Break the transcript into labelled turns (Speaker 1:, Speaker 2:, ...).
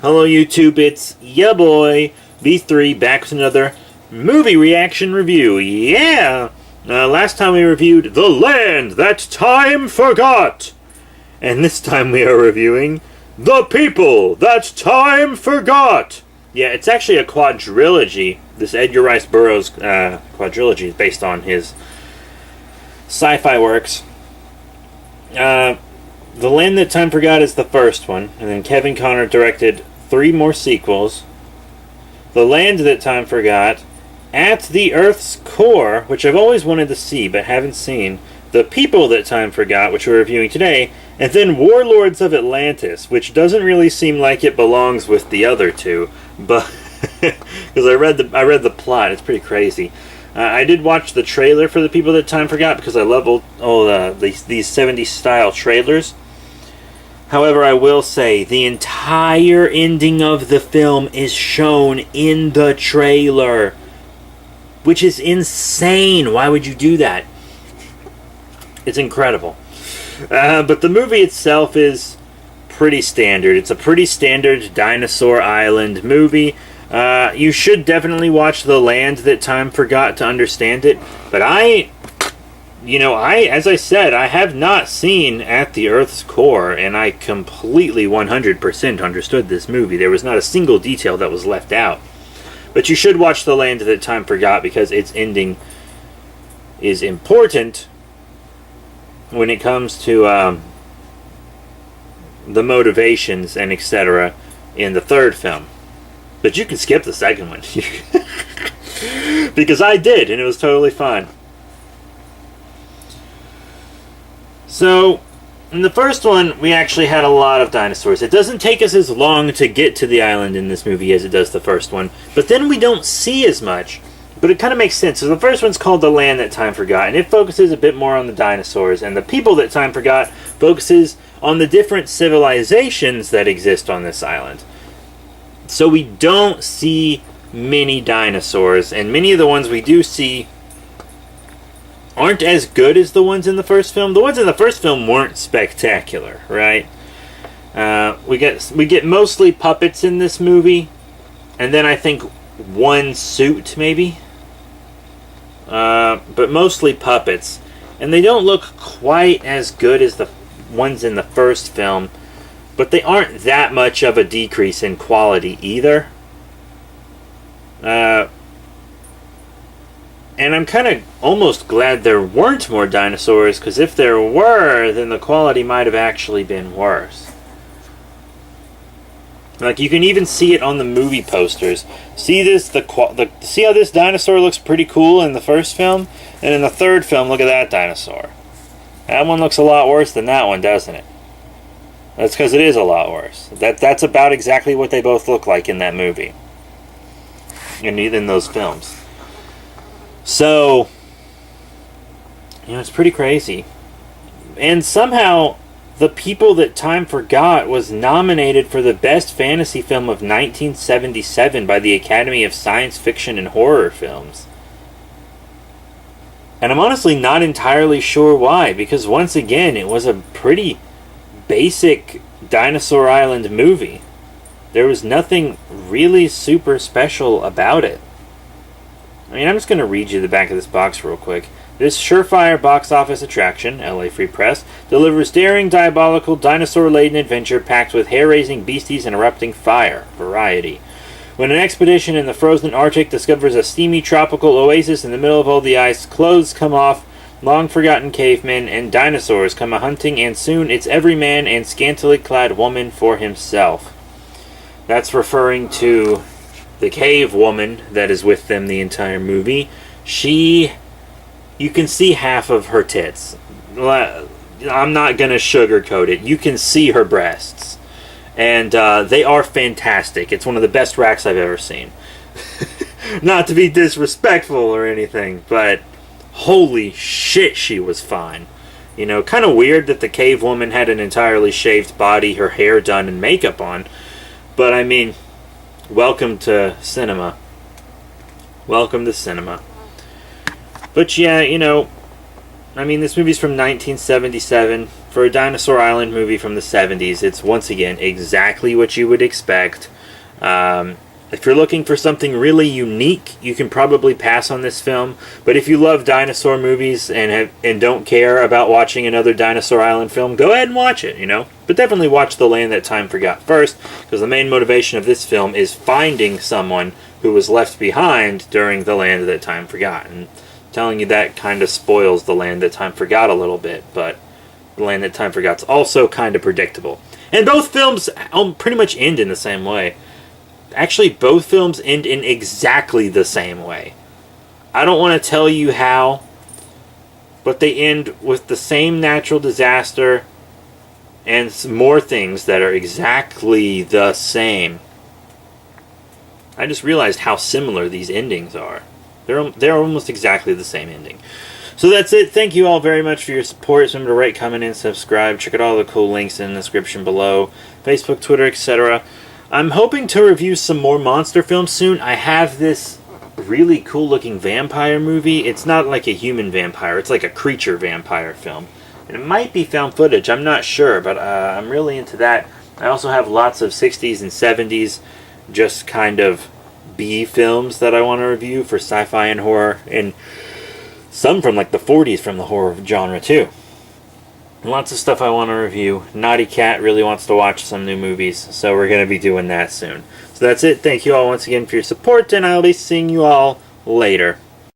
Speaker 1: Hello YouTube, it's ya boy, V3, back with another movie reaction review. Yeah! Last time we reviewed The Land That Time Forgot. And this time we are reviewing The People That Time Forgot. Yeah, it's actually a quadrilogy. This Edgar Rice Burroughs quadrilogy is based on his sci-fi works. The Land That Time Forgot is the first one, and then Kevin Connor directed 3 more sequels. The Land That Time Forgot, At the Earth's Core, which I've always wanted to see but haven't seen. The People That Time Forgot, which we're reviewing today, and then Warlords of Atlantis, which doesn't really seem like it belongs with the other two, but because I read the plot, it's pretty crazy. I did watch the trailer for The People That Time Forgot because I love these 70s style trailers. However, I will say the entire ending of the film is shown in the trailer, which is insane. Why would you do that? It's incredible. But the movie itself is pretty standard. It's a pretty standard Dinosaur Island movie. You should definitely watch The Land That Time Forgot to understand it. But as I said, I have not seen At the Earth's Core, and I completely 100% understood this movie. There was not a single detail that was left out. But you should watch The Land That Time Forgot because its ending is important when it comes to the motivations and etc. in the third film. But you can skip the second one. Because I did, and it was totally fine. So, in the first one, we actually had a lot of dinosaurs. It doesn't take us as long to get to the island in this movie as it does the first one. But then we don't see as much. But it kind of makes sense. So the first one's called The Land That Time Forgot, and it focuses a bit more on the dinosaurs. And The People That Time Forgot focuses on the different civilizations that exist on this island. So we don't see many dinosaurs, and many of the ones we do see aren't as good as the ones in the first film. The ones in the first film weren't spectacular, right? We get mostly puppets in this movie, and then I think one suit maybe, but mostly puppets, and they don't look quite as good as the ones in the first film, but they aren't that much of a decrease in quality either. And I'm kind of almost glad there weren't more dinosaurs, because if there were, then the quality might have actually been worse. Like, you can even see it on the movie posters. See this? See how this dinosaur looks pretty cool in the first film? And in the third film, look at that dinosaur. That one looks a lot worse than that one, doesn't it? That's because it is a lot worse. That's about exactly what they both look like in that movie. And in those films. So, it's pretty crazy. And somehow, The People That Time Forgot was nominated for the Best Fantasy Film of 1977 by the Academy of Science Fiction and Horror Films. And I'm honestly not entirely sure why, because once again, it was a pretty basic Dinosaur Island movie. There was nothing really super special about it. I mean, I'm just going to read you the back of this box real quick. This surefire box office attraction, LA Free Press, delivers daring, diabolical, dinosaur-laden adventure packed with hair-raising beasties and erupting fire. Variety. When an expedition in the frozen Arctic discovers a steamy tropical oasis in the middle of all the ice, clothes come off, long-forgotten cavemen and dinosaurs come a-hunting, and soon it's every man and scantily clad woman for himself. That's referring to the cave woman that is with them the entire movie. You can see half of her tits. I'm not going to sugarcoat it. You can see her breasts. And they are fantastic. It's one of the best racks I've ever seen. Not to be disrespectful or anything, but holy shit, she was fine. Kind of weird that the cave woman had an entirely shaved body, her hair done, and makeup on. But I mean, welcome to cinema. Welcome to cinema. But yeah, I mean, this movie's from 1977. for a Dinosaur Island movie from the 70s. It's, once again, exactly what you would expect. If you're looking for something really unique, you can probably pass on this film. But if you love dinosaur movies and don't care about watching another Dinosaur Island film, go ahead and watch it, you know. But definitely watch The Land That Time Forgot first, because the main motivation of this film is finding someone who was left behind during The Land That Time Forgot. And telling you that kind of spoils The Land That Time Forgot a little bit, but The Land That Time Forgot's also kind of predictable. And both films pretty much end in the same way. Actually, both films end in exactly the same way. I don't want to tell you how, but they end with the same natural disaster and some more things that are exactly the same. I just realized how similar these endings are. They're almost exactly the same ending. So that's it. Thank you all very much for your support. Remember to rate, comment, and subscribe. Check out all the cool links in the description below. Facebook, Twitter, etc. I'm hoping to review some more monster films soon. I have this really cool looking vampire movie. It's not like a human vampire. It's like a creature vampire film. And it might be found footage. I'm not sure, but I'm really into that. I also have lots of 60s and 70s just kind of B films that I want to review for sci-fi and horror. And some from like the 40s from the horror genre too. Lots of stuff I want to review. Naughty Cat really wants to watch some new movies, so we're going to be doing that soon. So that's it. Thank you all once again for your support, and I'll be seeing you all later.